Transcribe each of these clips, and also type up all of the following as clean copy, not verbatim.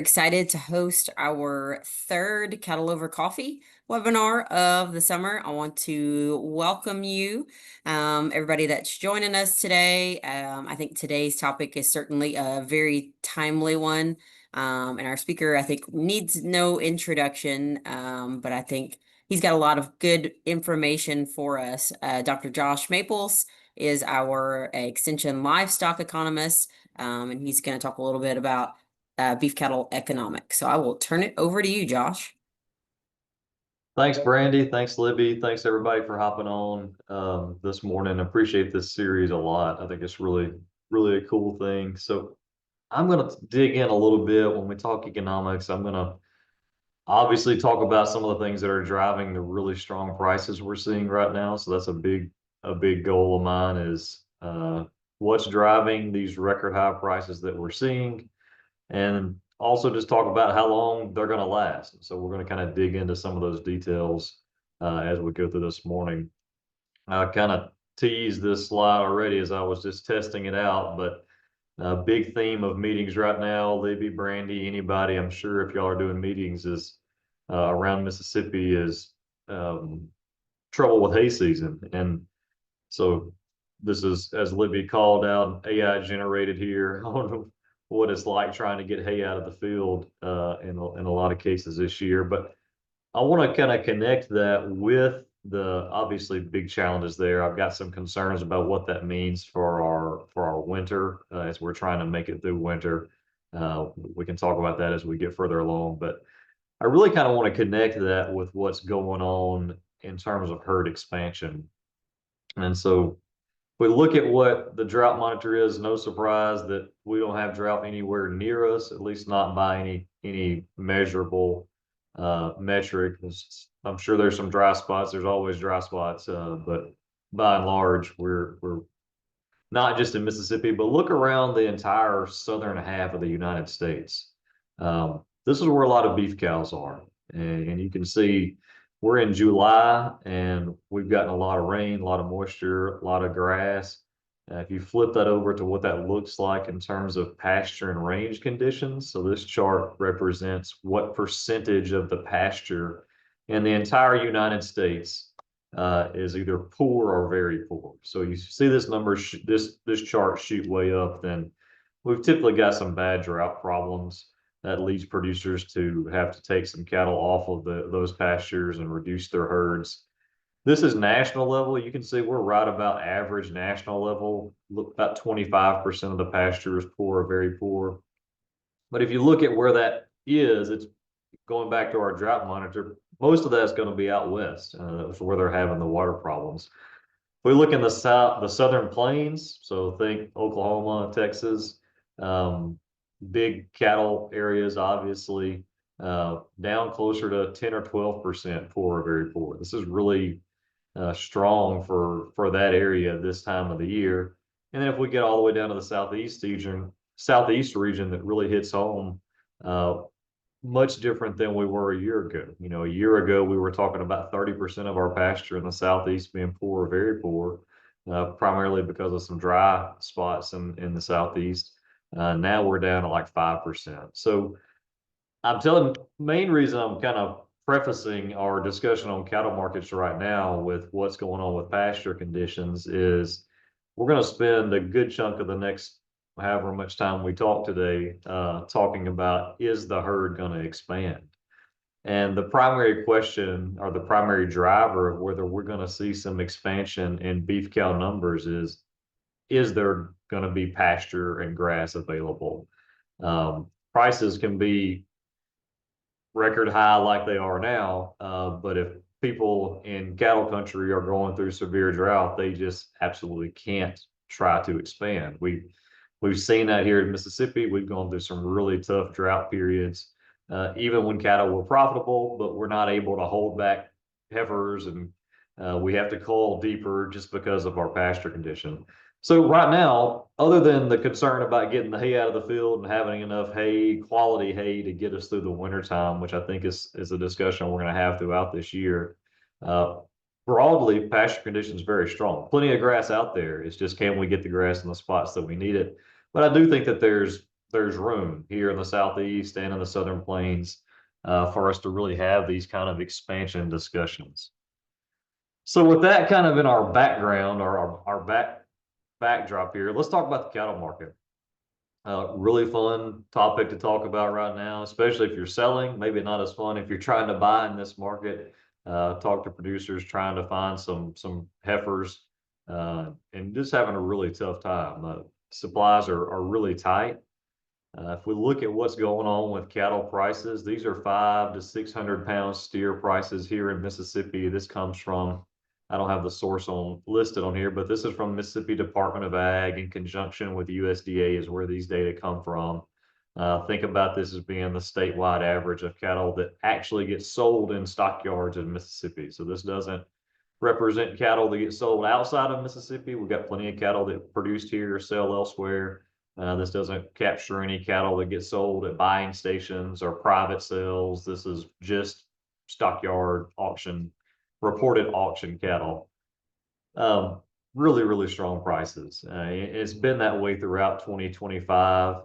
Excited to host our third Cattle Over Coffee webinar of the summer. I want to welcome you, everybody that's joining us today. I think today's topic is certainly a very timely one. And our speaker, I think, needs no introduction, but I think he's got a lot of good information for us. Dr. Josh Maples is our extension livestock economist, and he's going to talk a little bit about beef cattle economics. So I will turn it over to you, Josh. Thanks, Brandy. Thanks, Libby. Thanks, everybody, for hopping on this morning. Appreciate this series a lot. I think it's really a cool thing. So I'm going to dig in a little bit when we talk economics. I'm going to obviously talk about some of the things that are driving the really strong prices we're seeing right now. So that's a big goal of mine is what's driving these record high prices that we're seeing, and also just talk about how long they're going to last. So we're going to kind of dig into some of those details as we go through this morning. I kind of teased this slide already as I was just testing it out, but a big theme of meetings right now, Libby, Brandy, anybody, I'm sure if y'all are doing meetings is around Mississippi is trouble with hay season. And so this is, as Libby called out, AI generated here on what it's like trying to get hay out of the field in a lot of cases this year. But I want to kind of connect that with the obviously big challenges there. I've got some concerns about what that means for our winter as we're trying to make it through winter. We can talk about that as we get further along, but I really kind of want to connect that with what's going on in terms of herd expansion. And so we look at what the drought monitor is, no surprise that we don't have drought anywhere near us, at least not by any measurable metric. I'm sure there's some dry spots. There's always dry spots, but by and large, we're not just in Mississippi, but look around the entire southern half of the United States. This is where a lot of beef cows are, and you can see we're in July and we've gotten a lot of rain, a lot of moisture, a lot of grass. If you flip that over to what that looks like in terms of pasture and range conditions, so this chart represents what percentage of the pasture in the entire United States is either poor or very poor. So you see this number, this chart shoot way up, then we've typically got some bad drought problems that leads producers to have to take some cattle off of those pastures and reduce their herds. This is national level. You can see we're right about average national level. Look, about 25% of the pasture is poor or very poor. But if you look at where that is, it's going back to our drought monitor. Most of that's going to be out west. That's where they're having the water problems. If we look in the southern plains, so think Oklahoma, Texas, big cattle areas, obviously, down closer to 10 or 12% poor or very poor. This is really strong for that area this time of the year. And then if we get all the way down to the southeast region that really hits home, much different than we were a year ago. You know, a year ago, we were talking about 30% of our pasture in the southeast being poor or very poor, primarily because of some dry spots in the southeast. Now we're down to like 5%. So I'm telling, main reason I'm kind of prefacing our discussion on cattle markets right now with what's going on with pasture conditions is we're going to spend a good chunk of the next however much time we talk today talking about, is the herd going to expand? And the primary question or the primary driver of whether we're going to see some expansion in beef cow numbers is there going to be pasture and grass available? Prices can be record high like they are now, but if people in cattle country are going through severe drought, they just absolutely can't try to expand. We've seen that here in Mississippi. We've gone through some really tough drought periods, even when cattle were profitable, but we're not able to hold back heifers, and we have to cull deeper just because of our pasture condition. So right now, other than the concern about getting the hay out of the field and having enough hay, quality hay to get us through the wintertime, which I think is a discussion we're going to have throughout this year, broadly, pasture conditions very strong. Plenty of grass out there. It's just, can we get the grass in the spots that we need it? But I do think that there's there's room here in the Southeast and in the Southern Plains for us to really have these kind of expansion discussions. So with that kind of in our background or our backdrop here, let's talk about the cattle market. Really fun topic to talk about right now, especially if you're selling. Maybe not as fun if you're trying to buy in this market. Talk to producers trying to find some heifers and just having a really tough time. Supplies are really tight. If we look at what's going on with cattle prices, these are 500 to 600 pound steer prices here in Mississippi. This comes from, I don't have the source on listed on here, but this is from Mississippi Department of Ag in conjunction with USDA is where these data come from. Think about this as being the statewide average of cattle that actually get sold in stockyards in Mississippi. So this doesn't represent cattle that get sold outside of Mississippi. We've got plenty of cattle that produced here or sell elsewhere. This doesn't capture any cattle that get sold at buying stations or private sales. This is just stockyard auction, reported auction cattle. Really, really strong prices. It's been that way throughout 2025.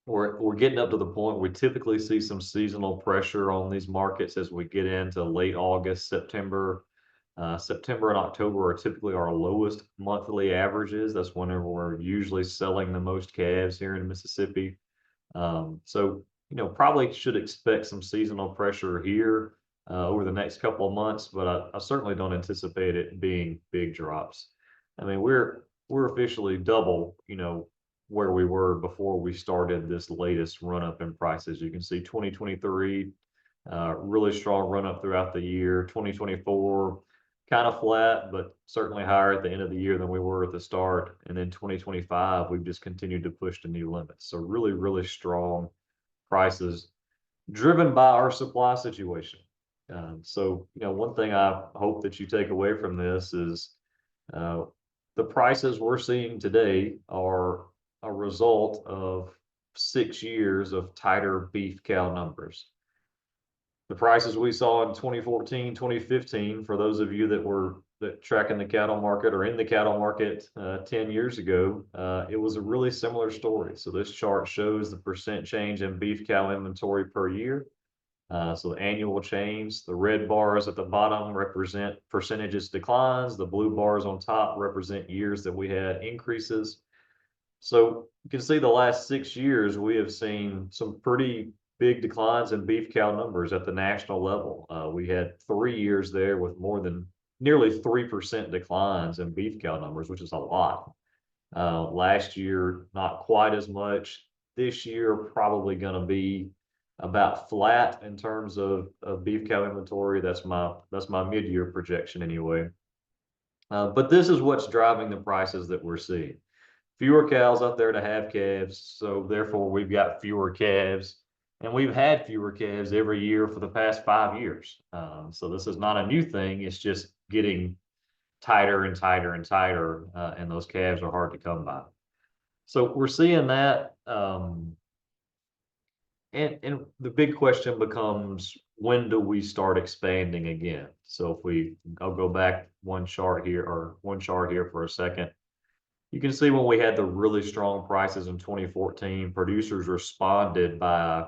We're getting up to the point we typically see some seasonal pressure on these markets as we get into late August, September. September and October are typically our lowest monthly averages. That's whenever we're usually selling the most calves here in Mississippi. So, probably should expect some seasonal pressure here over the next couple of months, but I certainly don't anticipate it being big drops. I mean, we're officially double, where we were before we started this latest run up in prices. You can see 2023, really strong run up throughout the year. 2024, kind of flat, but certainly higher at the end of the year than we were at the start. And then 2025, we've just continued to push to new limits. So really, really strong prices driven by our supply situation. So, one thing I hope that you take away from this is the prices we're seeing today are a result of 6 years of tighter beef cow numbers. The prices we saw in 2014, 2015, for those of you that tracking the cattle market or in the cattle market 10 years ago, it was a really similar story. So this chart shows the percent change in beef cow inventory per year. So the annual change, the red bars at the bottom represent percentages declines. The blue bars on top represent years that we had increases. So you can see the last 6 years, we have seen some pretty big declines in beef cow numbers at the national level. We had 3 years there with more than nearly 3% declines in beef cow numbers, which is a lot. Last year, not quite as much. This year, probably going to be about flat in terms of beef cow inventory. That's my mid-year projection anyway. But this is what's driving the prices that we're seeing. Fewer cows out there to have calves, so therefore we've got fewer calves. And we've had fewer calves every year for the past 5 years. So this is not a new thing. It's just getting tighter and tighter and tighter, and those calves are hard to come by. So we're seeing that. And the big question becomes, when do we start expanding again? So I'll go back one chart here for a second. You can see when we had the really strong prices in 2014, producers responded by,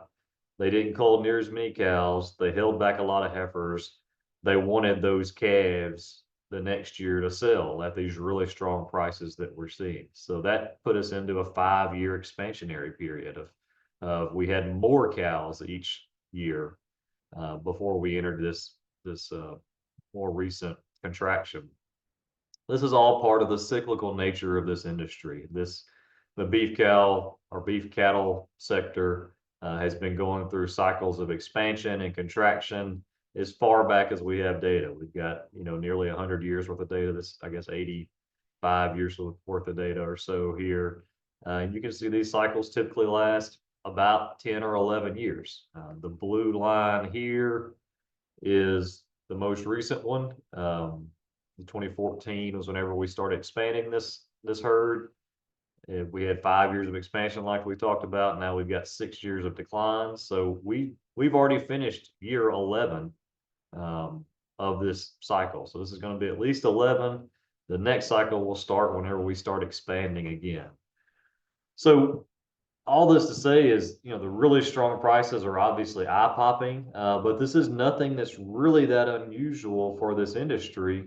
they didn't cull near as many cows. They held back a lot of heifers. They wanted those calves the next year to sell at these really strong prices that we're seeing. So that put us into a 5-year expansionary period of we had more cows each year before we entered this more recent contraction. This is all part of the cyclical nature of this industry. The beef cow or beef cattle sector has been going through cycles of expansion and contraction as far back as we have data. We've got, nearly 100 years worth of data. This, I guess, 85 years worth of data or so here. You can see these cycles typically last about 10 or 11 years. The blue line here is the most recent one. 2014 was whenever we started expanding this herd. We had 5 years of expansion like we talked about. Now we've got 6 years of declines. So we've already finished year 11 of this cycle. So this is going to be at least 11. The next cycle will start whenever we start expanding again. So all this to say is, the really strong prices are obviously eye-popping, but this is nothing that's really that unusual for this industry.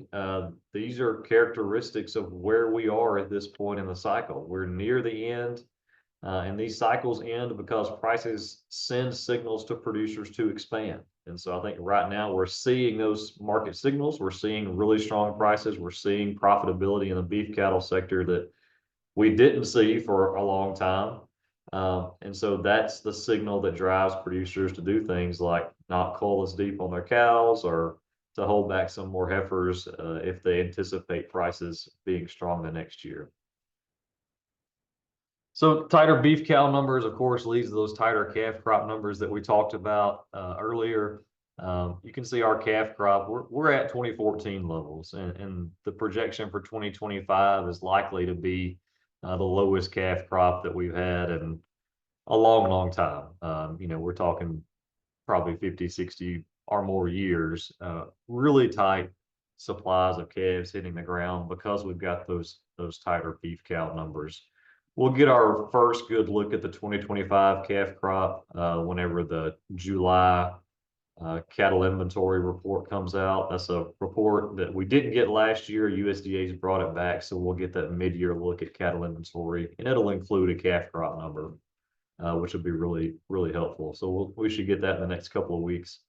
These are characteristics of where we are at this point in the cycle. We're near the end, and these cycles end because prices send signals to producers to expand. And so I think right now we're seeing those market signals. We're seeing really strong prices. We're seeing profitability in the beef cattle sector that we didn't see for a long time. And so that's the signal that drives producers to do things like not cull as deep on their cows or to hold back some more heifers if they anticipate prices being strong the next year. So tighter beef cow numbers, of course, leads to those tighter calf crop numbers that we talked about earlier. You can see our calf crop, we're at 2014 levels, and the projection for 2025 is likely to be the lowest calf crop that we've had in a long, long time. We're talking probably 50, 60 or more years, really tight supplies of calves hitting the ground because we've got those tighter beef cow numbers. We'll get our first good look at the 2025 calf crop whenever the July cattle inventory report comes out. That's a report that we didn't get last year. USDA's brought it back, so we'll get that mid-year look at cattle inventory, and it'll include a calf crop number, which will be really, really helpful. So we should get that in the next couple of weeks.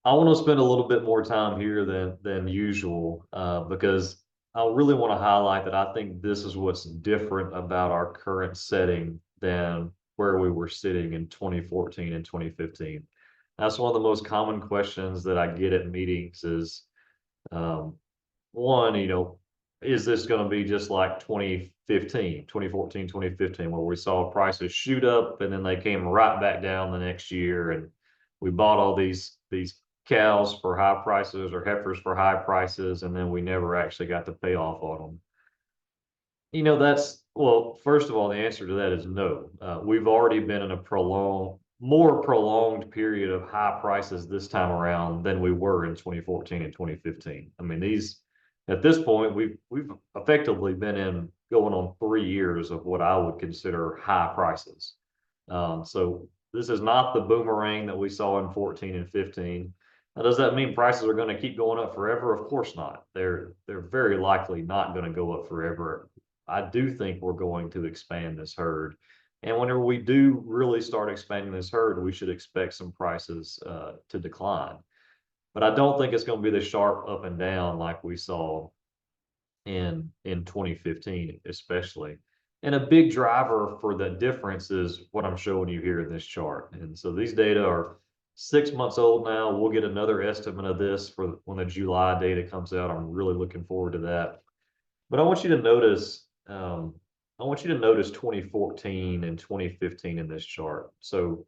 I want to spend a little bit more time here than usual because I really want to highlight that I think this is what's different about our current setting than where we were sitting in 2014 and 2015. That's one of the most common questions that I get at meetings is, one, is this going to be just like 2015, 2014, 2015, where we saw prices shoot up and then they came right back down the next year and we bought all these cows for high prices or heifers for high prices, and then we never actually got to pay off on them. Well, first of all, the answer to that is no. We've already been in a more prolonged period of high prices this time around than we were in 2014 and 2015. I mean, at this point, we've effectively been going on 3 years of what I would consider high prices. So this is not the boomerang that we saw in 14 and 15. Now, does that mean prices are going to keep going up forever? Of course not. They're very likely not going to go up forever. I do think we're going to expand this herd. And whenever we do really start expanding this herd, we should expect some prices to decline. But I don't think it's going to be the sharp up and down like we saw in 2015, especially. And a big driver for the difference is what I'm showing you here in this chart. And so these data are 6 months old now. We'll get another estimate of this for when the July data comes out. I'm really looking forward to that. But I want you to notice 2014 and 2015 in this chart. So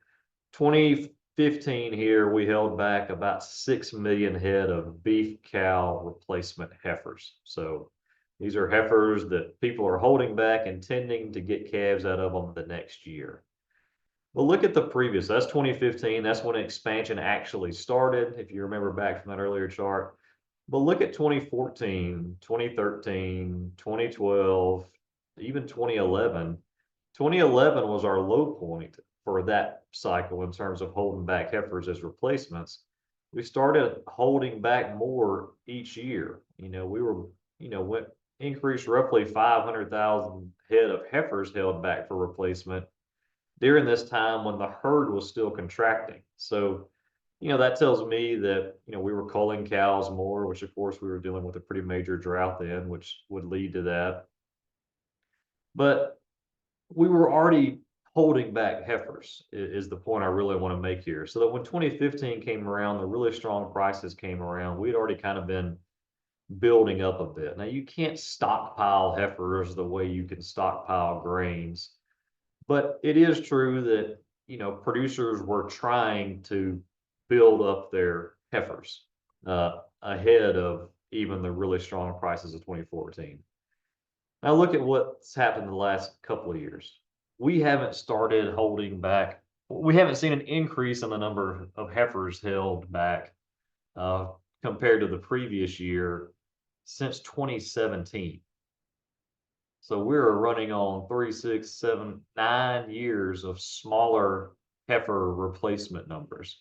2015 here, we held back about 6 million head of beef cow replacement heifers. So these are heifers that people are holding back, intending to get calves out of them the next year. Well, look at the previous, that's 2015. That's when expansion actually started, if you remember back from that earlier chart. But look at 2014, 2013, 2012, even 2011. 2011 was our low point for that cycle in terms of holding back heifers as replacements. We started holding back more each year. Increased roughly 500,000 head of heifers held back for replacement during this time when the herd was still contracting. So, that tells me that, we were culling cows more, which of course we were dealing with a pretty major drought then, which would lead to that. But we were already holding back heifers is the point I really want to make here. So that when 2015 came around, the really strong prices came around, we'd already kind of been building up a bit. Now you can't stockpile heifers the way you can stockpile grains, but it is true that, producers were trying to build up their heifers ahead of even the really strong prices of 2014. Now look at what's happened the last couple of years. We haven't started holding back. We haven't seen an increase in the number of heifers held back compared to the previous year since 2017. So we're running on 3, 6, 7, 9 years of smaller heifer replacement numbers.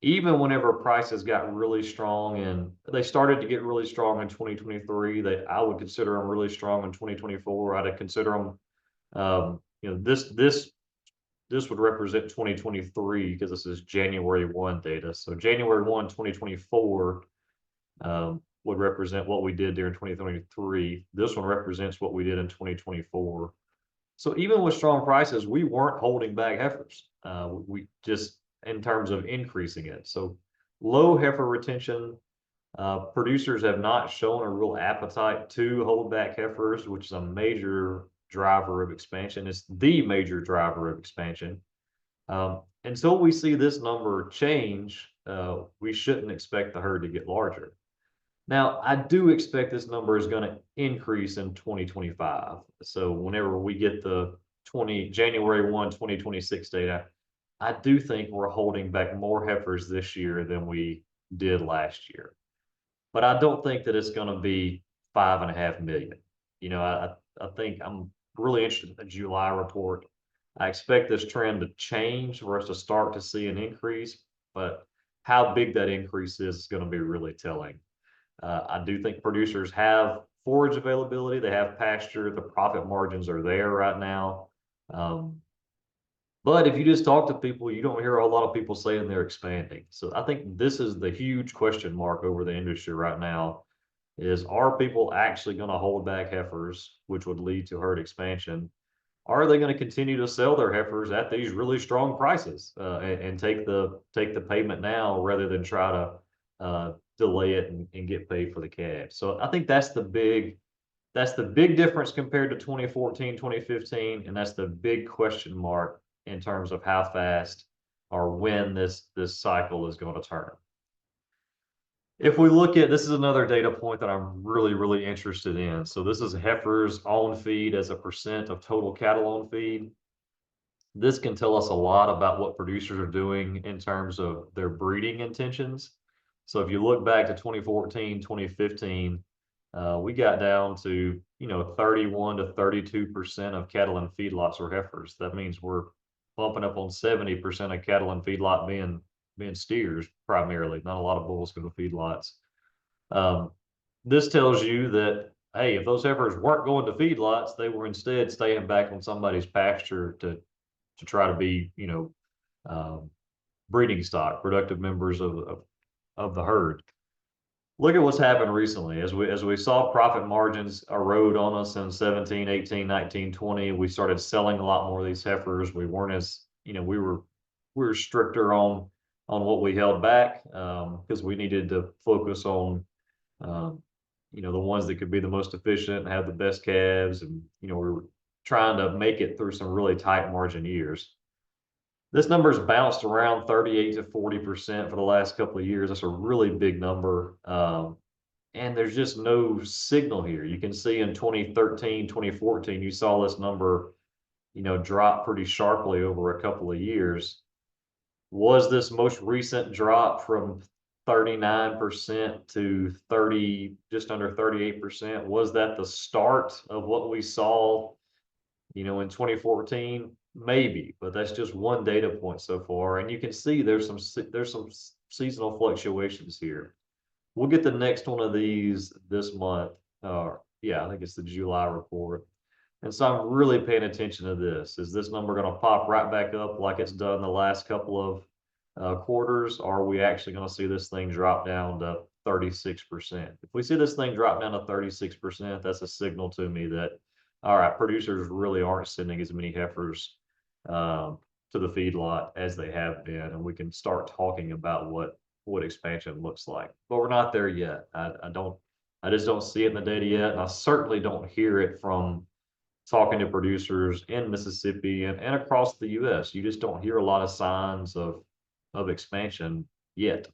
Even whenever prices got really strong and they started to get really strong in 2023, I would consider them really strong in 2024. I'd consider them, this would represent 2023 because this is January 1 data. So January 1, 2024 would represent what we did during 2023. This one represents what we did in 2024. So even with strong prices, we weren't holding back heifers. We just in terms of increasing it. So low heifer retention, producers have not shown a real appetite to hold back heifers, which is a major driver of expansion. It's the major driver of expansion. Until we see this number change, we shouldn't expect the herd to get larger. Now, I do expect this number is going to increase in 2025. So whenever we get the January 1, 2026 data, I do think we're holding back more heifers this year than we did last year. But I don't think that it's going to be 5.5 million. I think I'm really interested in the July report. I expect this trend to change for us to start to see an increase, but how big that increase is going to be really telling. I do think producers have forage availability, they have pasture, the profit margins are there right now. But if you just talk to people, you don't hear a lot of people saying they're expanding. So I think this is the huge question mark over the industry right now is, are people actually going to hold back heifers, which would lead to herd expansion? Are they going to continue to sell their heifers at these really strong prices and take the payment now rather than try to delay it and get paid for the calves? So I think that's the big difference compared to 2014, 2015, and that's the big question mark in terms of how fast or when this cycle is going to turn. If we look at, this is another data point that I'm really, really interested in. So this is heifers on feed as a percent of total cattle on feed. This can tell us a lot about what producers are doing in terms of their breeding intentions. So if you look back to 2014, 2015, we got down to 31 to 32% of cattle and feedlots were heifers. That means we're bumping up on 70% of cattle and feedlot being steers primarily. Not a lot of bulls go to feedlots. This tells you that, hey, if those heifers weren't going to feedlots, they were instead staying back on somebody's pasture to try to be breeding stock, productive members of the herd. Look at what's happened recently. As we saw profit margins erode on us in 17, 18, 19, 20, we started selling a lot more of these heifers. We weren't as, we were stricter on what we held back because we needed to focus on, the ones that could be the most efficient and have the best calves. And, we were trying to make it through some really tight margin years. This number's bounced around 38 to 40% for the last couple of years. That's a really big number. And there's just no signal here. You can see in 2013, 2014, you saw this number, drop pretty sharply over a couple of years. Was this most recent drop from 39% to just under 38%? Was that the start of what we saw, in 2014? Maybe, but that's just one data point so far. And you can see there's some seasonal fluctuations here. We'll get the next one of these this month. Yeah, I think it's the July report. And so I'm really paying attention to this. Is this number going to pop right back up like it's done the last couple of quarters? Or are we actually going to see this thing drop down to 36%? If we see this thing drop down to 36%, that's a signal to me that, all right, producers really aren't sending as many heifers to the feedlot as they have been, and we can start talking about what expansion looks like. But we're not there yet. I just don't see it in the data yet, and I certainly don't hear it from talking to producers in Mississippi and across the U.S. You just don't hear a lot of signs of expansion yet.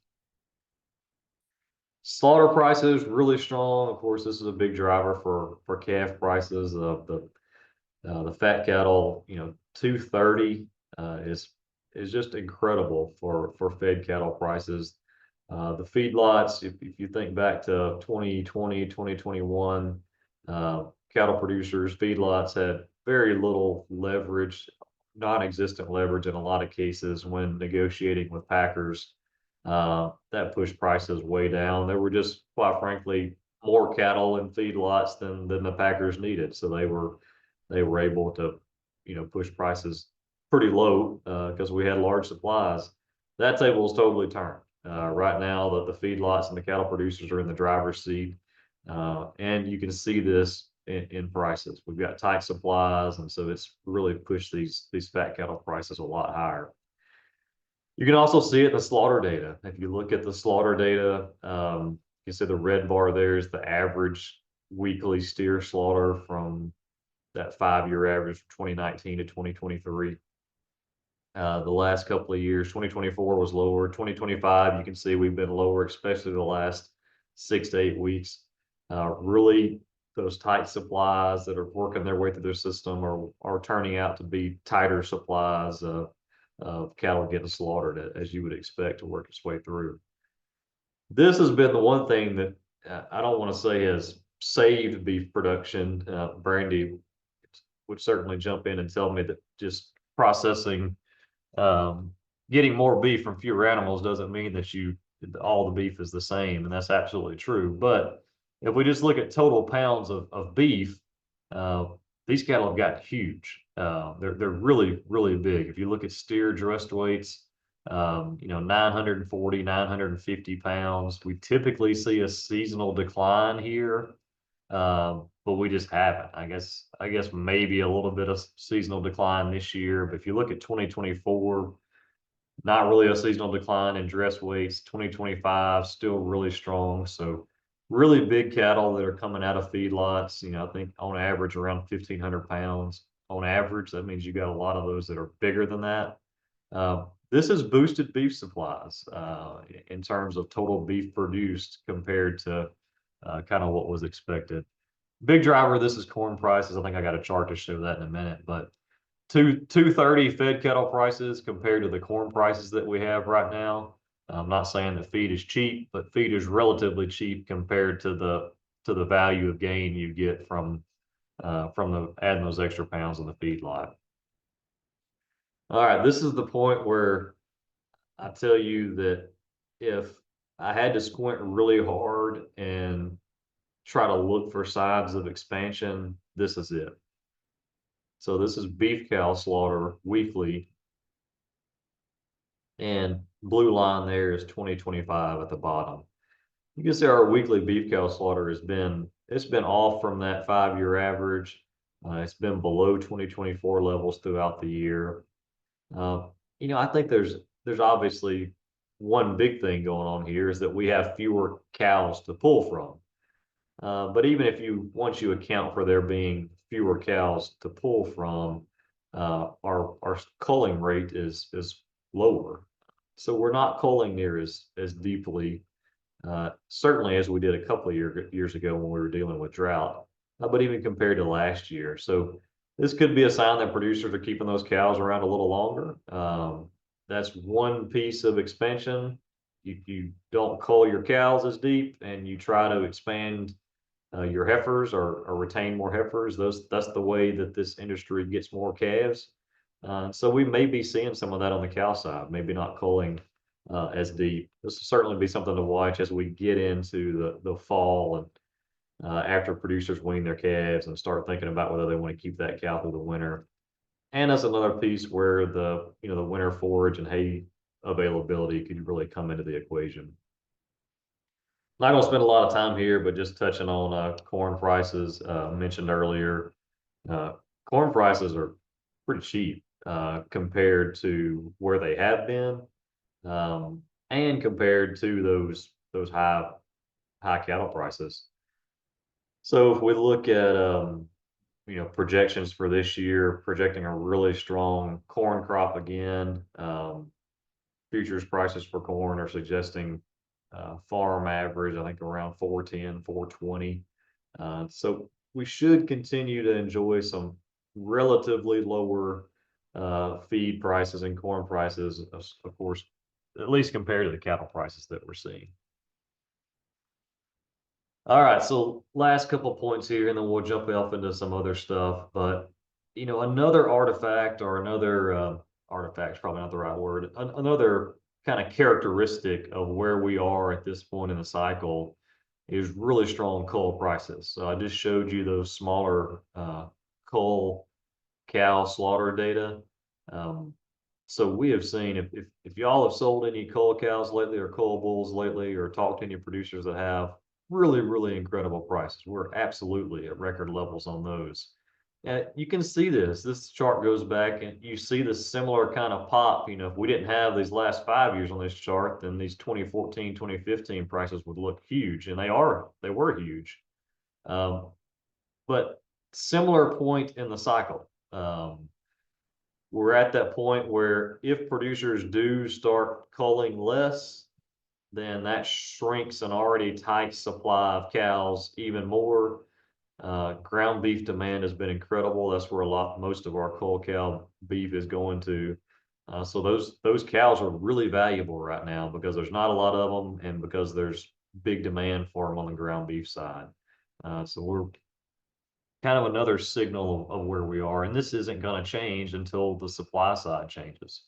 Slaughter prices really strong. Of course, this is a big driver for calf prices. The fat cattle, 230 is just incredible for fed cattle prices. The feedlots, if you think back to 2020, 2021, cattle producers, feedlots had very little leverage, non-existent leverage in a lot of cases when negotiating with packers. That pushed prices way down. There were just, quite frankly, more cattle in feedlots than the packers needed, so they were able to, push prices pretty low because we had large supplies. That table is totally turned. Right now, the feedlots and the cattle producers are in the driver's seat, and you can see this in prices. We've got tight supplies, and so it's really pushed these fat cattle prices a lot higher. You can also see it in the slaughter data. If you look at the slaughter data, you see the red bar there is the average weekly steer slaughter from that 5-year average from 2019 to 2023. The last couple of years, 2024 was lower. 2025, you can see we've been lower, especially the last 6 to 8 weeks. Really, those tight supplies that are working their way through their system are turning out to be tighter supplies of cattle getting slaughtered, as you would expect to work its way through. This has been the one thing that I don't want to say has saved beef production. Brandy would certainly jump in and tell me that just processing, getting more beef from fewer animals doesn't mean that all the beef is the same, and that's absolutely true. But if we just look at total pounds of beef, uh, these cattle have gotten huge. They're really, really big. If you look at steer dressed weights, 940, 950 pounds. We typically see a seasonal decline here, but we just haven't. I guess maybe a little bit of seasonal decline this year. But if you look at 2024, not really a seasonal decline in dress weights. 2025 still really strong. So really big cattle that are coming out of feedlots. I think on average around 1,500 pounds. On average, that means you got a lot of those that are bigger than that. This has boosted beef supplies in terms of total beef produced compared to kind of what was expected. Big driver, this is corn prices. I think I got a chart to show that in a minute, but 230 fed cattle prices compared to the corn prices that we have right now. I'm not saying that feed is cheap, but feed is relatively cheap compared to the value of gain you get from adding those extra pounds in the feedlot. All right, this is the point where I tell you that if I had to squint really hard and try to look for signs of expansion, this is it. So this is beef cow slaughter weekly, and blue line there is 2025 at the bottom. You can see our weekly beef cow slaughter it's been off from that 5-year average. It's been below 2024 levels throughout the year. I think there's obviously one big thing going on here is that we have fewer cows to pull from. But even once you account for there being fewer cows to pull from, our culling rate is lower. So we're not culling near as deeply, certainly as we did a couple of years ago when we were dealing with drought, but even compared to last year. So this could be a sign that producers are keeping those cows around a little longer. That's one piece of expansion. You don't cull your cows as deep, and you try to expand your heifers or retain more heifers. That's the way that this industry gets more calves. So we may be seeing some of that on the cow side, maybe not culling as deep. This will certainly be something to watch as we get into the fall and after producers wean their calves and start thinking about whether they want to keep that cow through the winter. And that's another piece where the winter forage and hay availability could really come into the equation. Not gonna spend a lot of time here, but just touching on corn prices mentioned earlier. Corn prices are pretty cheap compared to where they have been, and compared to those high cattle prices. So if we look at projections for this year, projecting a really strong corn crop again. Futures prices for corn are suggesting farm average, I think around 410, 420. So we should continue to enjoy some relatively lower feed prices and corn prices, of course, at least compared to the cattle prices that we're seeing. All right, so last couple points here, and then we'll jump off into some other stuff. But another artifact or another artifact's probably not the right word. Another kind of characteristic of where we are at this point in the cycle is really strong coal prices. So I just showed you those smaller coal cow slaughter data. Um, so we have seen if y'all have sold any coal cows lately or coal bulls lately or talked to any producers that have really, really incredible prices. We're absolutely at record levels on those. And you can see this. This chart goes back and you see the similar kind of pop. If we didn't have these last 5 years on this chart, then these 2014, 2015 prices would look huge. And they were huge. Um, but similar point in the cycle. We're at that point where if producers do start culling less, then that shrinks an already tight supply of cows even more. Ground beef demand has been incredible. That's where most of our cull cow beef is going to. So those cows are really valuable right now because there's not a lot of them and because there's big demand for them on the ground beef side. So we're kind of another signal of where we are, and this isn't going to change until the supply side changes.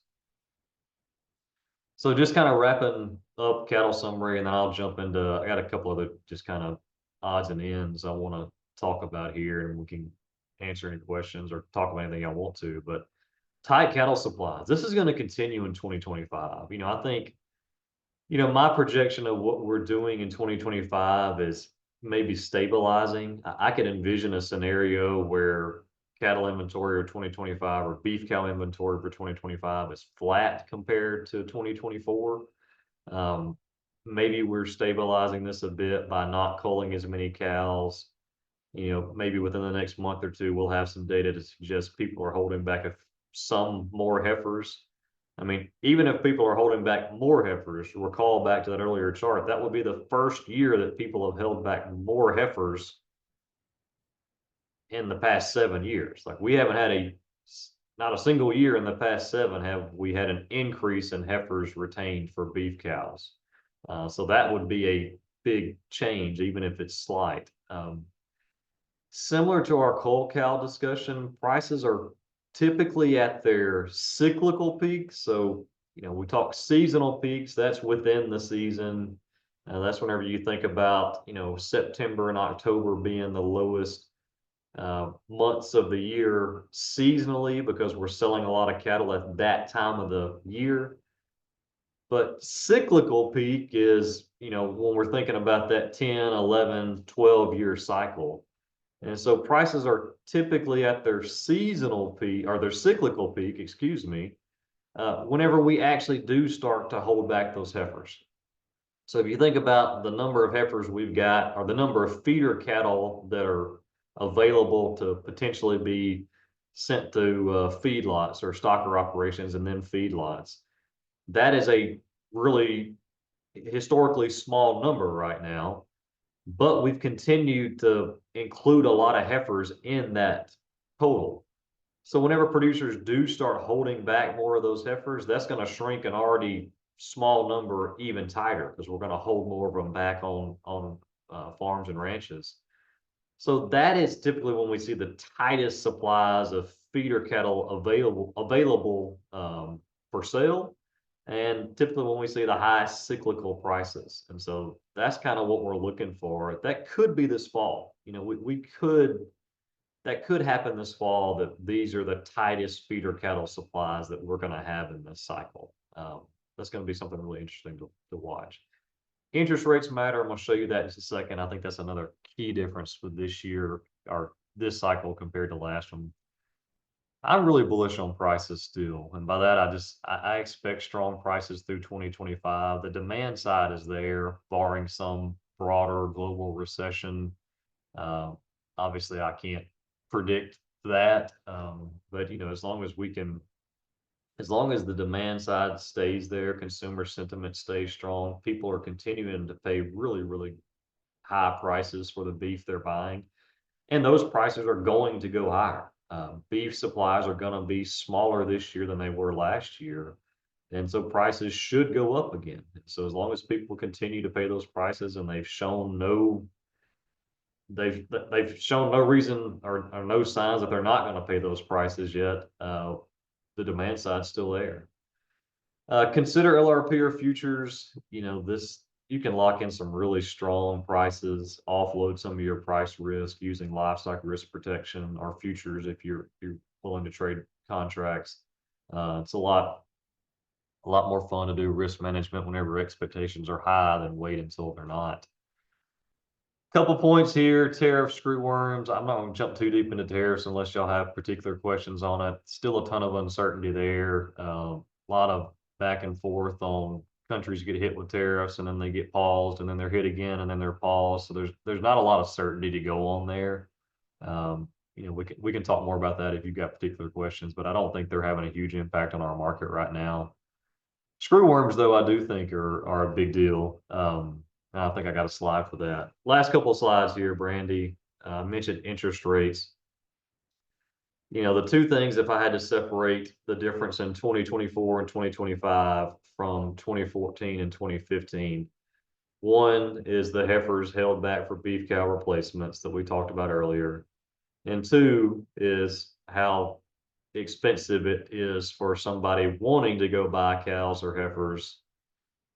So just kind of wrapping up cattle summary, and then I'll jump into, I got a couple other just kind of odds and ends I want to talk about here, and we can answer any questions or talk about anything I want to. But tight cattle supplies, this is going to continue in 2025. I think, my projection of what we're doing in 2025 is maybe stabilizing. I could envision a scenario where cattle inventory or 2025 or beef cow inventory for 2025 is flat compared to 2024. Um, Maybe we're stabilizing this a bit by not culling as many cows. Maybe within the next month or two, we'll have some data to suggest people are holding back some more heifers. I mean, even if people are holding back more heifers, recall back to that earlier chart, that would be the first year that people have held back more heifers in the past 7 years. Like we haven't had not a single year in the past 7 have we had an increase in heifers retained for beef cows. So that would be a big change, even if it's slight. Similar to our coal cow discussion, prices are typically at their cyclical peaks. So, we talk seasonal peaks, that's within the season. That's whenever you think about, September and October being the lowest months of the year seasonally because we're selling a lot of cattle at that time of the year. But cyclical peak is, when we're thinking about that 10, 11, 12-year cycle. And so prices are typically at their seasonal peak or their cyclical peak, excuse me, whenever we actually do start to hold back those heifers. So if you think about the number of heifers we've got or the number of feeder cattle that are available to potentially be sent to feedlots or stocker operations and then feedlots, that is a really historically small number right now, but we've continued to include a lot of heifers in that total. So whenever producers do start holding back more of those heifers, that's going to shrink an already small number even tighter because we're going to hold more of them back on farms and ranches. So that is typically when we see the tightest supplies of feeder cattle available for sale, and typically when we see the highest cyclical prices. And so that's kind of what we're looking for. That could be this fall. We could that could happen this fall that these are the tightest feeder cattle supplies that we're going to have in this cycle. That's going to be something really interesting to watch. Interest rates matter. I'm going to show you that in just a second. I think that's another key difference with this year or this cycle compared to last one. I'm really bullish on prices still. And by that, I expect strong prices through 2025. The demand side is there, barring some broader global recession. Uh, Obviously, I can't predict that. But as long as the demand side stays there, consumer sentiment stays strong, people are continuing to pay really, really high prices for the beef they're buying. And those prices are going to go higher. Beef supplies are going to be smaller this year than they were last year. And so prices should go up again. So as long as people continue to pay those prices and they've shown no they've shown no reason or no signs that they're not going to pay those prices yet. The demand side's still there. Consider LRP or futures. This you can lock in some really strong prices, offload some of your price risk using livestock risk protection or futures if you're willing to trade contracts. It's a lot more fun to do risk management whenever expectations are high than wait until they're not. Couple points here, tariff screw worms. I'm not going to jump too deep into tariffs unless y'all have particular questions on it. Still a ton of uncertainty there. A lot of back and forth on countries get hit with tariffs and then they get paused and then they're hit again and then they're paused. So there's not a lot of certainty to go on there. We can talk more about that if you've got particular questions, but I don't think they're having a huge impact on our market right now. Screw worms, though, I do think are a big deal. I think I got a slide for that. Last couple of slides here, Brandy. Mentioned interest rates. The two things, if I had to separate the difference in 2024 and 2025 from 2014 and 2015, one is the heifers held back for beef cow replacements that we talked about earlier. And two is how expensive it is for somebody wanting to go buy cows or heifers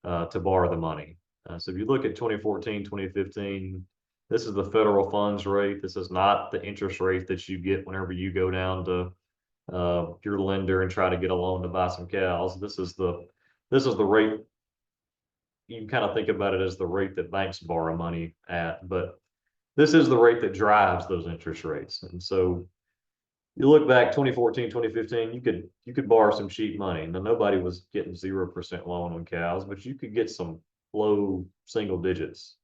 to borrow the money. So if you look at 2014, 2015, this is the federal funds rate. This is not the interest rate that you get whenever you go down to your lender and try to get a loan to buy some cows. This is the rate. You can kind of think about it as the rate that banks borrow money at, but this is the rate that drives those interest rates. And so you look back 2014, 2015, you could borrow some cheap money. Now nobody was getting 0% loan on cows, but you could get some low single digits.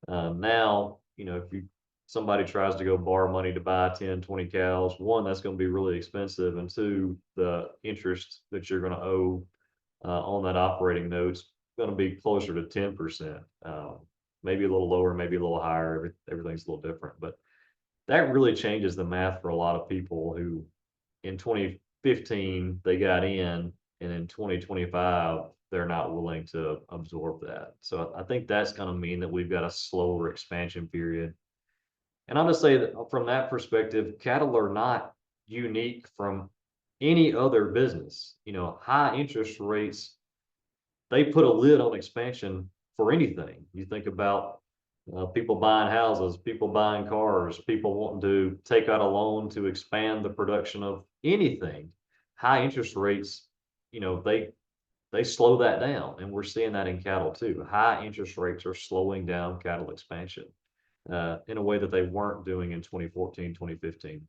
Now, if somebody tries to go borrow money to buy 10, 20 cows, one, that's going to be really expensive. And two, the interest that you're going to owe on that operating note's going to be closer to 10%. Maybe a little lower, maybe a little higher. Everything's a little different, but that really changes the math for a lot of people who in 2015 they got in and in 2025 they're not willing to absorb that. So I think that's going to mean that we've got a slower expansion period. And I'm going to say that from that perspective, cattle are not unique from any other business. High interest rates, they put a lid on expansion for anything. You think about people buying houses, people buying cars, people wanting to take out a loan to expand the production of anything. High interest rates, they slow that down, and we're seeing that in cattle too. High interest rates are slowing down cattle expansion in a way that they weren't doing in 2014, 2015.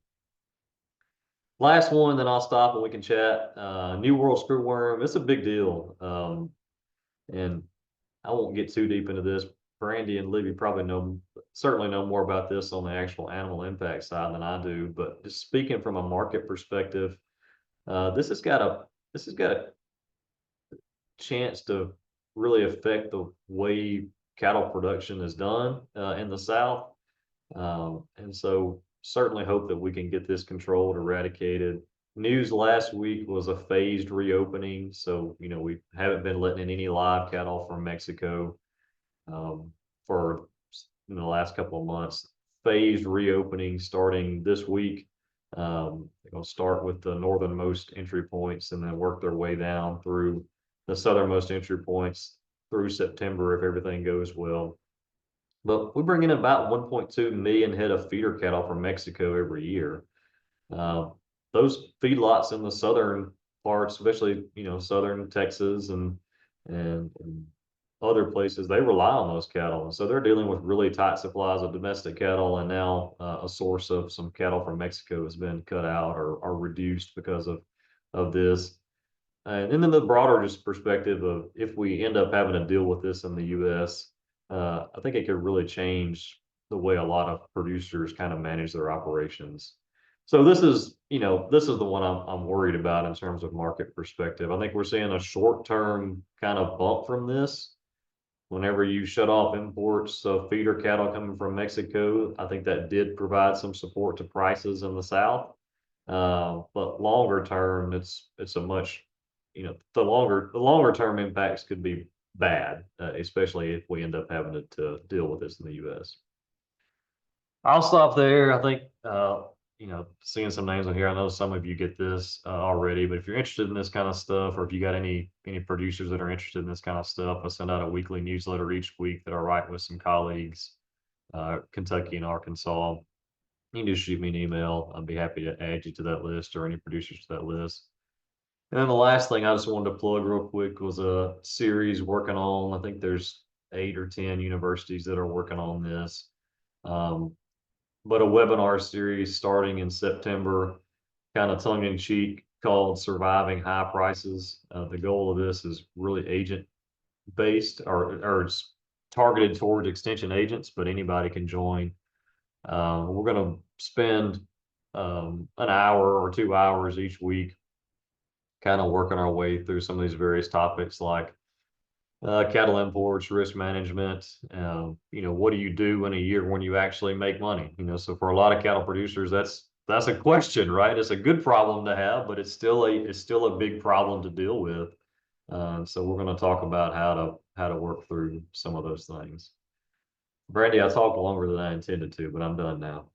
Last one, then I'll stop and we can chat. New World screwworm, it's a big deal. And I won't get too deep into this. Brandy and Libby probably certainly know more about this on the actual animal impact side than I do. But just speaking from a market perspective, this has got a chance to really affect the way cattle production is done in the South. And so certainly hope that we can get this controlled, eradicated. News last week was a phased reopening. So, we haven't been letting in any live cattle from Mexico for the last couple of months. Phased reopening starting this week. They're going to start with the northernmost entry points and then work their way down through the southernmost entry points through September if everything goes well. But we bring in about 1.2 million head of feeder cattle from Mexico every year. Those feedlots in the southern parts, especially southern Texas and other places, they rely on those cattle, and so they're dealing with really tight supplies of domestic cattle. And now a source of some cattle from Mexico has been cut out or reduced because of this. And then the broader just perspective of if we end up having to deal with this in the U.S., I think it could really change the way a lot of producers kind of manage their operations. So this is the one I'm worried about in terms of market perspective. I think we're seeing a short-term kind of bump from this. Whenever you shut off imports of feeder cattle coming from Mexico, I think that did provide some support to prices in the South. But longer term, it's a much the longer term impacts could be bad, especially if we end up having to deal with this in the U.S. I'll stop there. I think, seeing some names on here, I know some of you get this already, but if you're interested in this kind of stuff, or if you got any producers that are interested in this kind of stuff, I send out a weekly newsletter each week that I write with some colleagues, Kentucky and Arkansas. You can just shoot me an email. I'd be happy to add you to that list or any producers to that list. And then the last thing I just wanted to plug real quick was a series working on, I think there's 8 or 10 universities that are working on this. But a webinar series starting in September, kind of tongue in cheek, called Surviving High Prices. The goal of this is really agent based, or it's targeted toward extension agents, but anybody can join. We're going to spend an hour or 2 hours each week kind of working our way through some of these various topics like cattle imports, risk management. What do you do in a year when you actually make money? So for a lot of cattle producers, that's a question, right? It's a good problem to have, but it's still a big problem to deal with. So we're going to talk about how to work through some of those things. Brandy, I talked longer than I intended to, but I'm done now.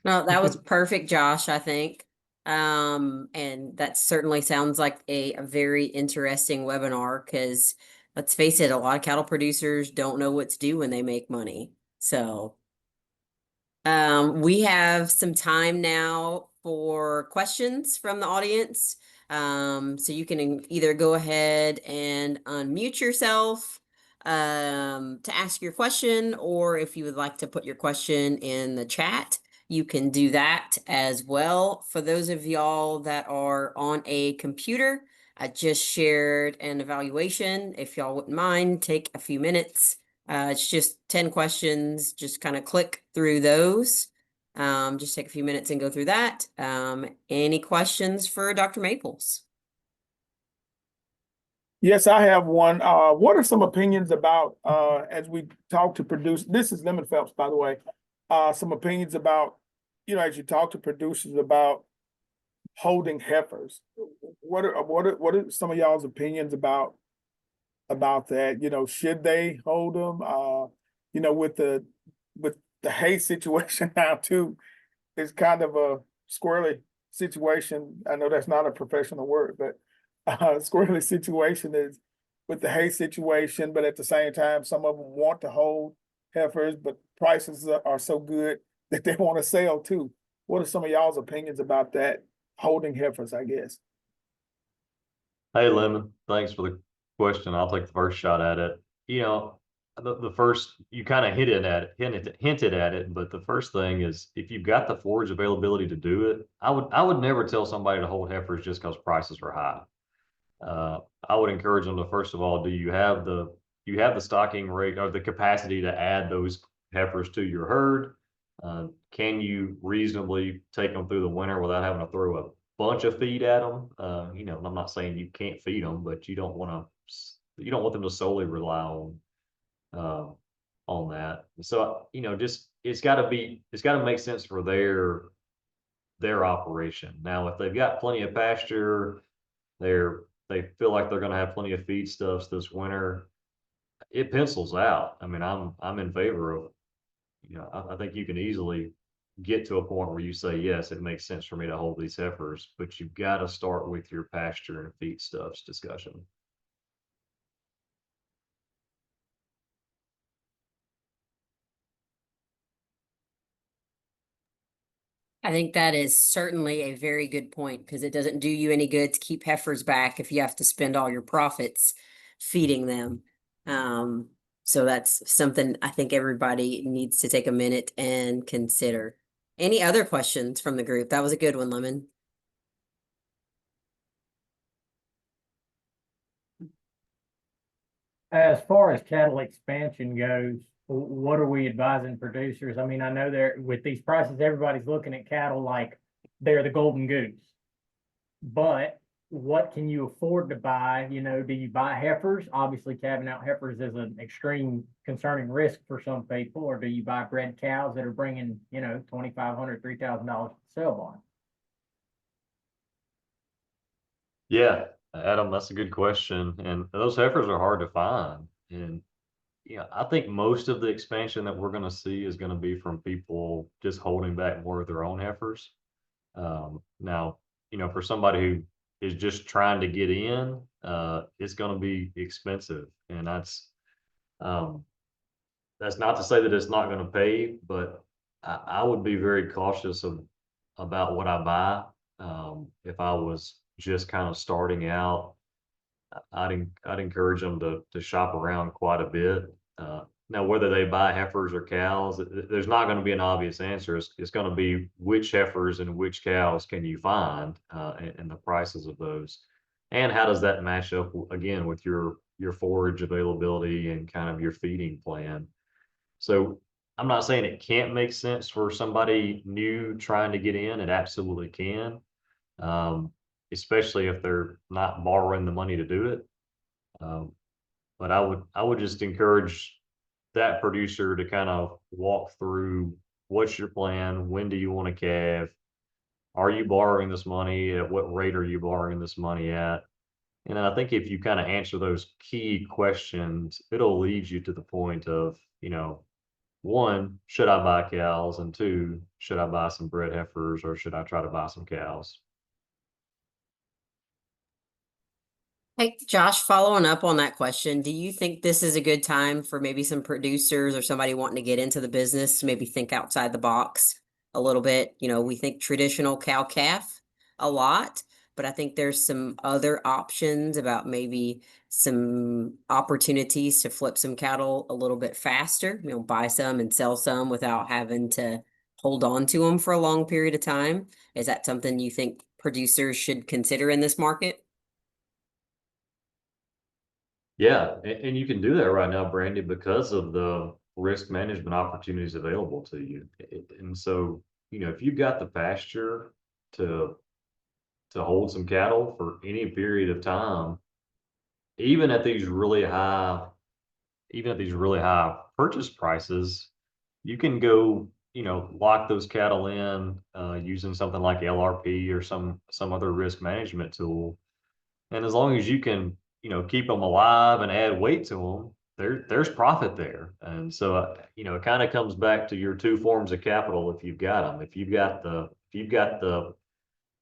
No, that was perfect, Josh, I think. And that certainly sounds like a very interesting webinar because let's face it, a lot of cattle producers don't know what to do when they make money. So we have some time now for questions from the audience. So you can either go ahead and unmute yourself to ask your question, or if you would like to put your question in the chat, you can do that as well. For those of y'all that are on a computer, I just shared an evaluation. If y'all wouldn't mind, take a few minutes. It's just 10 questions. Just kind of click through those. Just take a few minutes and go through that. Any questions for Dr. Maples? Yes, I have one. What are some opinions about, as we talk to produce, this is Lemon Phelps, by the way, some opinions about, as you talk to producers about holding heifers. What are some of y'all's opinions about that? Should they hold them? With the hay situation now too, it's kind of a squirrely situation. I know that's not a professional word, but squirrely situation is with the hay situation, but at the same time, some of them want to hold heifers, but prices are so good that they want to sell too. What are some of y'all's opinions about that holding heifers, I guess? Hey, Lemon, thanks for the question. I'll take the first shot at it. The first, you kind of hinted at it, but the first thing is if you've got the forage availability to do it, I would never tell somebody to hold heifers just because prices are high. I would encourage them to, first of all, do you have the stocking rate or the capacity to add those heifers to your herd? Can you reasonably take them through the winter without having to throw a bunch of feed at them? I'm not saying you can't feed them, but you don't want them to solely rely uh, on that. So, just it's got to make sense for their operation. Now, if they've got plenty of pasture, they feel like they're going to have plenty of feedstuffs this winter, it pencils out. I mean, I'm in favor of, I think you can easily get to a point where you say, yes, it makes sense for me to hold these heifers, but you've got to start with your pasture and feedstuffs discussion. I think that is certainly a very good point because it doesn't do you any good to keep heifers back if you have to spend all your profits feeding them. So that's something I think everybody needs to take a minute and consider. Any other questions from the group? That was a good one, Lemon. As far as cattle expansion goes, what are we advising producers? I mean, I know with these prices, everybody's looking at cattle like they're the golden goose. But what can you afford to buy? Do you buy heifers? Obviously, calving out heifers is an extreme concerning risk for some people. Or do you buy bred cows that are bringing, $2,500, $3,000 to sell on? Yeah, Adam, that's a good question. And those heifers are hard to find. And Yeah, I think most of the expansion that we're gonna see is gonna be from people just holding back more of their own heifers. Now, for somebody who is just trying to get in, it's gonna be expensive, and um, that's not to say that it's not gonna pay, but I would be very cautious about what I buy. If I was just kind of starting out, I'd encourage them to shop around quite a bit. Now, whether they buy heifers or cows, there's not going to be an obvious answer. It's going to be which heifers and which cows can you find, and the prices of those, and how does that match up again with your forage availability and kind of your feeding plan. So I'm not saying it can't make sense for somebody new trying to get in. It absolutely can, um, especially if they're not borrowing the money to do it. Um, but I would just encourage that producer to kind of walk through what's your plan, when do you want to calve, are you borrowing this money, at what rate are you borrowing this money at? And then I think if you kind of answer those key questions, it'll lead you to the point of, one, should I buy cows? And two, should I buy some bred heifers or should I try to buy some cows? Hey, Josh, following up on that question, do you think this is a good time for maybe some producers or somebody wanting to get into the business to maybe think outside the box a little bit? We think traditional cow calf a lot, but I think there's some other options about maybe some opportunities to flip some cattle a little bit faster, buy some and sell some without having to hold on to them for a long period of time. Is that something you think producers should consider in this market? Yeah, and you can do that right now, Brandy, because of the risk management opportunities available to you. And so, if you've got the pasture to hold some cattle for any period of time, even at these really high, even at these really high purchase prices, you can go, lock those cattle in using something like LRP or some other risk management tool. And as long as you can, keep them alive and add weight to them, there's profit there. And so, it kind of comes back to your two forms of capital if you've got them. If you've got the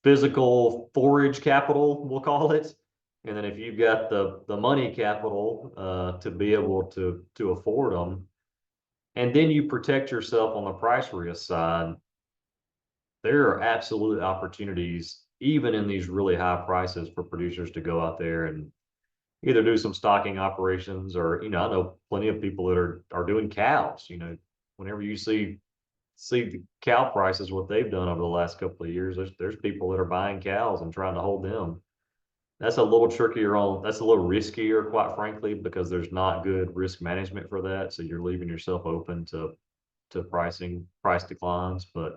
physical forage capital, we'll call it, and then if you've got the money capital to be able to afford them, and then you protect yourself on the price risk side, there are absolute opportunities, even in these really high prices, for producers to go out there and either do some stocking operations or, I know plenty of people that are doing cows. Whenever you see the cow prices, what they've done over the last couple of years, there's people that are buying cows and trying to hold them. That's a little trickier that's a little riskier, quite frankly, because there's not good risk management for that. So you're leaving yourself open to price declines. But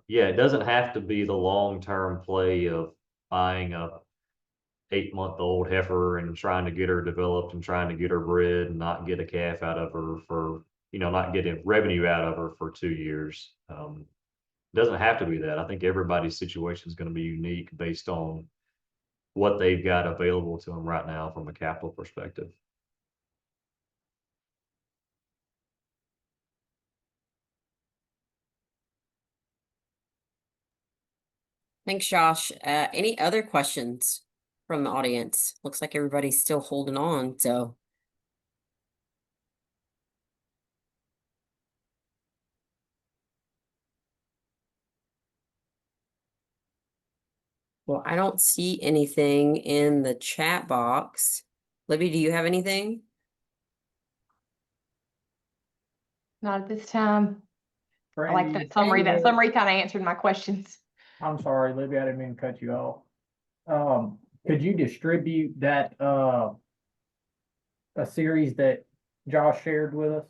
yeah, it doesn't have to be the long-term play of buying a 8-month-old heifer and trying to get her developed and trying to get her bred and not get a calf out of her for, not getting revenue out of her for 2 years. It doesn't have to be that. I think everybody's situation is going to be unique based on what they've got available to them right now from a capital perspective. Thanks, Josh. Any other questions from the audience? Looks like everybody's still holding on, so. Well, I don't see anything in the chat box. Libby, do you have anything? Not at this time. I like Brandy, that summary. That Brandy. summary kind of answered my questions. I'm sorry, Libby, I didn't mean to cut you off. Could you distribute that, a series that Josh shared with us?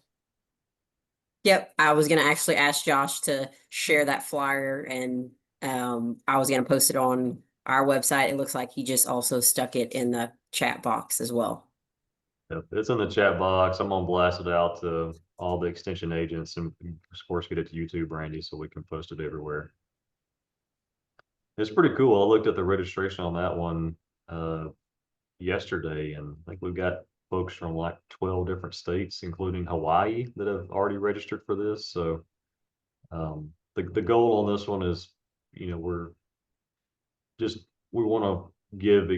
Yep, I was gonna actually ask Josh to share that flyer and I was gonna post it on our website. It looks like he just also stuck it in the chat box as well. Yep, it's in the chat box. I'm gonna blast it out to all the extension agents and of course get it to you too, Brandy, so we can post it everywhere. It's pretty cool. I looked at the registration on that one yesterday, and I think we've got folks from like 12 different states, including Hawaii, that have already registered for this. So the goal on this one is, you know, we want to give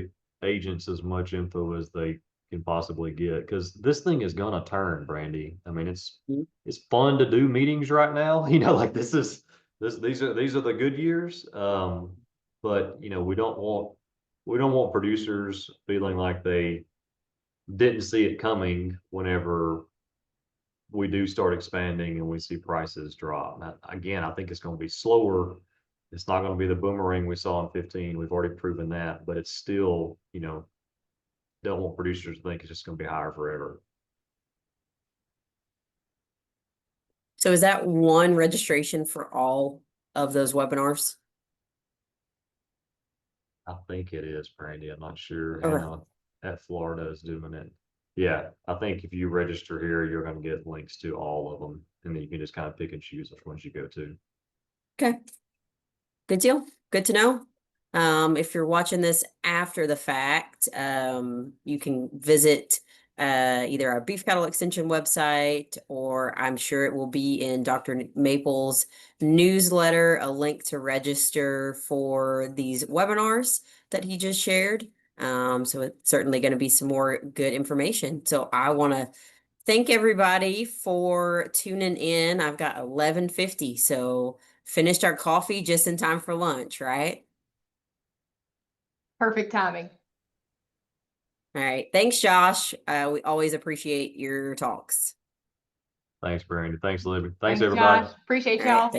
agents as much info as they can possibly get, because this thing is gonna turn, Brandy. I mean, it's fun to do meetings right now. You know, like these are the good years. But you know, we don't want producers feeling like they didn't see it coming whenever we do start expanding and we see prices drop. Now, again, I think it's going to be slower. It's not going to be the boomerang we saw in 15. We've already proven that, but it's still, you know, don't want producers to think it's just going to be higher forever. So is that one registration for all of those webinars? I think it is, Brandy. I'm not sure Okay. how at Florida is doing it. Yeah, I think if you register here, you're going to get links to all of them, and then you can just kind of pick and choose which ones you go to. Okay. Good deal. Good to know. If you're watching this after the fact, you can visit either our Beef Cattle Extension website, or I'm sure it will be in Dr. Maple's newsletter, a link to register for these webinars that he just shared. So it's certainly going to be some more good information. So I want to thank everybody for tuning in. I've got 11:50, so finished our coffee just in time for lunch, right? Perfect timing. All right. Thanks, Josh. We always appreciate your talks. Thanks, Brandy. Thanks, Libby. Thanks, Thanks, everybody. Josh. Appreciate All right, y'all. thank